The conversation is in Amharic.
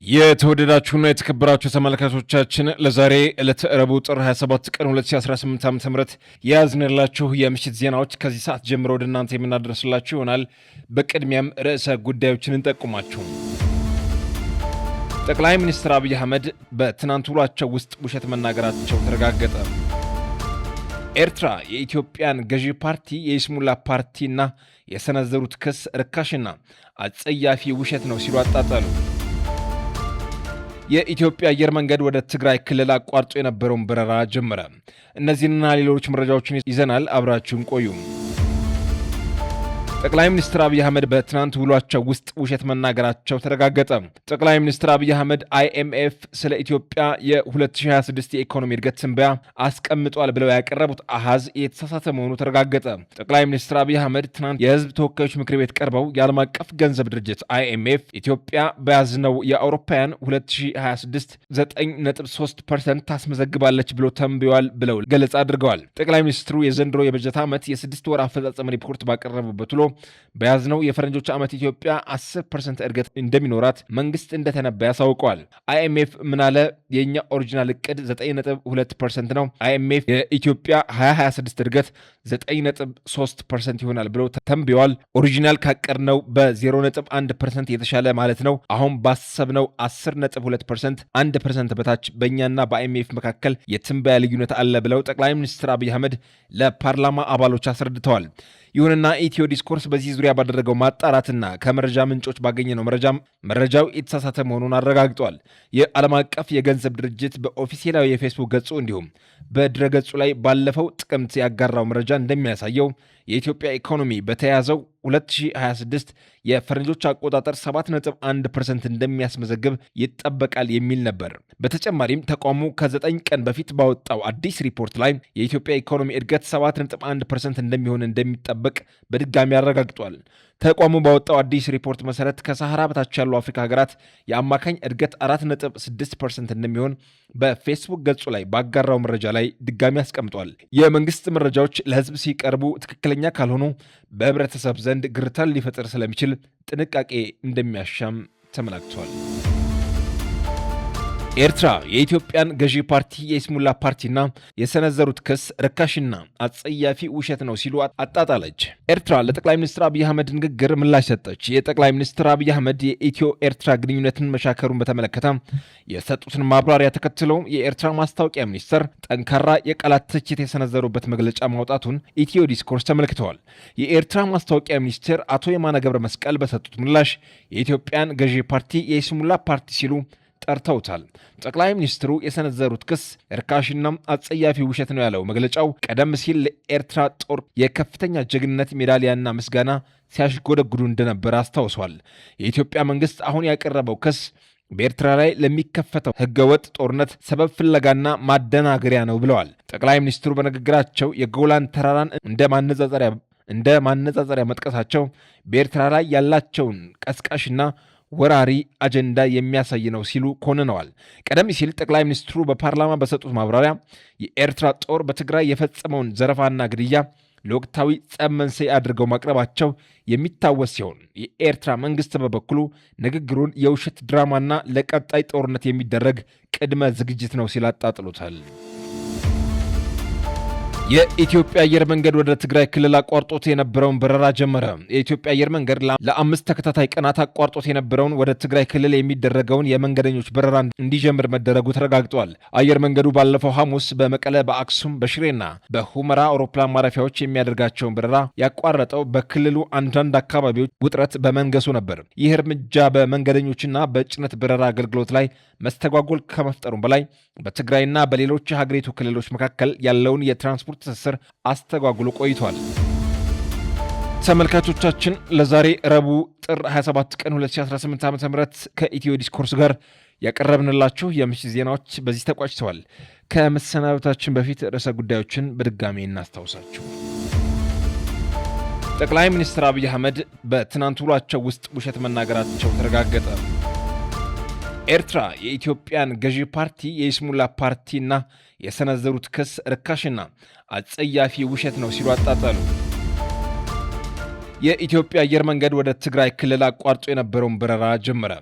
የተወደዳችሁና የተከበራችሁ ተመልካቾቻችን ለዛሬ ዕለተ ረቡዕ ጥር 27 ቀን 2018 ዓ.ም ያዝንላችሁ የምሽት ዜናዎች ከዚህ ሰዓት ጀምሮ ወደ እናንተ የምናደርስላችሁ ይሆናል። በቅድሚያም ርዕሰ ጉዳዮችን እንጠቁማችሁ። ጠቅላይ ሚኒስትር አብይ አህመድ በትናንት ውሏቸው ውስጥ ውሸት መናገራቸው ተረጋገጠ። ኤርትራ የኢትዮጵያን ገዢ ፓርቲ የይስሙላ ፓርቲና የሰነዘሩት ክስ ርካሽና አጸያፊ ውሸት ነው ሲሉ አጣጣሉ። የኢትዮጵያ አየር መንገድ ወደ ትግራይ ክልል አቋርጦ የነበረውን በረራ ጀመረ። እነዚህና ሌሎች መረጃዎችን ይዘናል። አብራችሁን ቆዩ። ጠቅላይ ሚኒስትር አብይ አህመድ በትናንት ውሏቸው ውስጥ ውሸት መናገራቸው ተረጋገጠ። ጠቅላይ ሚኒስትር አብይ አህመድ አይኤምኤፍ ስለ ኢትዮጵያ የ2026 የኢኮኖሚ እድገት ትንበያ አስቀምጧል ብለው ያቀረቡት አሃዝ የተሳሳተ መሆኑ ተረጋገጠ። ጠቅላይ ሚኒስትር አብይ አህመድ ትናንት የህዝብ ተወካዮች ምክር ቤት ቀርበው የዓለም አቀፍ ገንዘብ ድርጅት አይኤምኤፍ ኢትዮጵያ በያዝነው የአውሮፓውያን 2026 9.3% ታስመዘግባለች ብሎ ተንብዮአል ብለው ገለጻ አድርገዋል። ጠቅላይ ሚኒስትሩ የዘንድሮ የበጀት ዓመት የ6 ወር አፈጻጸም ሪፖርት ባቀረቡበት ውሎ በያዝነው የፈረንጆች ዓመት ኢትዮጵያ 10% እድገት እንደሚኖራት መንግስት እንደተነበየ አሳውቀዋል። አይኤምኤፍ ምናለ የኛ ኦሪጂናል እቅድ 9.2% ነው። አይኤምኤፍ የኢትዮጵያ 2026 እድገት 9.3% ይሆናል ብለው ተንብየዋል። ኦሪጂናል ካቀድነው በ0.1% የተሻለ ማለት ነው። አሁን ባሰብነው 10.2% 1% በታች በእኛና በአይኤምኤፍ መካከል የትንበያ ልዩነት አለ ብለው ጠቅላይ ሚኒስትር አብይ አህመድ ለፓርላማ አባሎች አስረድተዋል። ይሁንና ኢትዮ ዲስኮርስ በዚህ ዙሪያ ባደረገው ማጣራትና ከመረጃ ምንጮች ባገኘነው መረጃው የተሳሳተ መሆኑን አረጋግጧል። የዓለም አቀፍ የገንዘብ ድርጅት በኦፊሴላዊ የፌስቡክ ገጹ እንዲሁም በድረገጹ ላይ ባለፈው ጥቅምት ያጋራው መረጃ እንደሚያሳየው የኢትዮጵያ ኢኮኖሚ በተያዘው 2026 የፈረንጆች አቆጣጠር 7.1% እንደሚያስመዘግብ ይጠበቃል የሚል ነበር። በተጨማሪም ተቋሙ ከ9 ቀን በፊት ባወጣው አዲስ ሪፖርት ላይ የኢትዮጵያ ኢኮኖሚ እድገት 7.1% እንደሚሆን እንደሚጠበቅ በድጋሚ አረጋግጧል። ተቋሙ ባወጣው አዲስ ሪፖርት መሰረት ከሰሃራ በታች ያሉ አፍሪካ ሀገራት የአማካኝ እድገት 4.6% እንደሚሆን በፌስቡክ ገጹ ላይ ባጋራው መረጃ ላይ ድጋሚ አስቀምጧል። የመንግስት መረጃዎች ለህዝብ ሲቀርቡ ትክክለኛ ካልሆኑ በህብረተሰብ ዘንድ ግርታን ሊፈጥር ስለሚችል ጥንቃቄ እንደሚያሻም ተመላክቷል። ኤርትራ የኢትዮጵያን ገዢ ፓርቲ የይስሙላ ፓርቲና የሰነዘሩት ክስ ርካሽና አጸያፊ ውሸት ነው ሲሉ አጣጣለች። ኤርትራ ለጠቅላይ ሚኒስትር አብይ አህመድ ንግግር ምላሽ ሰጠች። የጠቅላይ ሚኒስትር አብይ አህመድ የኢትዮ ኤርትራ ግንኙነትን መሻከሩን በተመለከተ የሰጡትን ማብራሪያ ተከትሎ የኤርትራ ማስታወቂያ ሚኒስትር ጠንካራ የቃላት ትችት የሰነዘሩበት መግለጫ ማውጣቱን ኢትዮ ዲስኮርስ ተመልክተዋል። የኤርትራ ማስታወቂያ ሚኒስትር አቶ የማነ ገብረ መስቀል በሰጡት ምላሽ የኢትዮጵያን ገዢ ፓርቲ የይስሙላ ፓርቲ ሲሉ ጠርተውታል። ጠቅላይ ሚኒስትሩ የሰነዘሩት ክስ ርካሽና አጸያፊ ውሸት ነው ያለው መግለጫው ቀደም ሲል ለኤርትራ ጦር የከፍተኛ ጀግንነት ሜዳሊያና ምስጋና ሲያሽጎደጉዱ እንደነበር አስታውሷል። የኢትዮጵያ መንግስት አሁን ያቀረበው ክስ በኤርትራ ላይ ለሚከፈተው ህገወጥ ጦርነት ሰበብ ፍለጋና ማደናገሪያ ነው ብለዋል። ጠቅላይ ሚኒስትሩ በንግግራቸው የጎላን ተራራን እንደ ማነጻጸሪያ መጥቀሳቸው በኤርትራ ላይ ያላቸውን ቀስቃሽና ወራሪ አጀንዳ የሚያሳይ ነው ሲሉ ኮንነዋል። ቀደም ሲል ጠቅላይ ሚኒስትሩ በፓርላማ በሰጡት ማብራሪያ የኤርትራ ጦር በትግራይ የፈጸመውን ዘረፋና ግድያ ለወቅታዊ ጸብ መንስኤ አድርገው ማቅረባቸው የሚታወስ ሲሆን የኤርትራ መንግስት በበኩሉ ንግግሩን የውሸት ድራማና ለቀጣይ ጦርነት የሚደረግ ቅድመ ዝግጅት ነው ሲል አጣጥሎታል። የኢትዮጵያ አየር መንገድ ወደ ትግራይ ክልል አቋርጦት የነበረውን በረራ ጀመረ። የኢትዮጵያ አየር መንገድ ለ5 ተከታታይ ቀናት አቋርጦት የነበረውን ወደ ትግራይ ክልል የሚደረገውን የመንገደኞች በረራ እንዲጀምር መደረጉ ተረጋግጧል። አየር መንገዱ ባለፈው ሐሙስ በመቀለ፣ በአክሱም፣ በሽሬና በሁመራ አውሮፕላን ማረፊያዎች የሚያደርጋቸውን በረራ ያቋረጠው በክልሉ አንዳንድ አካባቢዎች ውጥረት በመንገሱ ነበር። ይህ እርምጃ በመንገደኞችና በጭነት በረራ አገልግሎት ላይ መስተጓጎል ከመፍጠሩም በላይ በትግራይና በሌሎች የሀገሪቱ ክልሎች መካከል ያለውን የትራንስፖርት ትስስር አስተጓጉሎ ቆይቷል። ተመልካቾቻችን ለዛሬ ረቡዕ ጥር 27 ቀን 2018 ዓ.ም ከኢትዮ ዲስኮርስ ጋር ያቀረብንላችሁ የምሽት ዜናዎች በዚህ ተቋጭተዋል። ከመሰናበታችን በፊት ርዕሰ ጉዳዮችን በድጋሚ እናስታውሳችሁ። ጠቅላይ ሚኒስትር አብይ አህመድ በትናንት ውሏቸው ውስጥ ውሸት መናገራቸው ተረጋገጠ። ኤርትራ የኢትዮጵያን ገዢ ፓርቲ የይስሙላ ፓርቲና የሰነዘሩት ክስ ርካሽና አጸያፊ ውሸት ነው ሲሉ አጣጣሉ። የኢትዮጵያ አየር መንገድ ወደ ትግራይ ክልል አቋርጦ የነበረውን በረራ ጀመረ።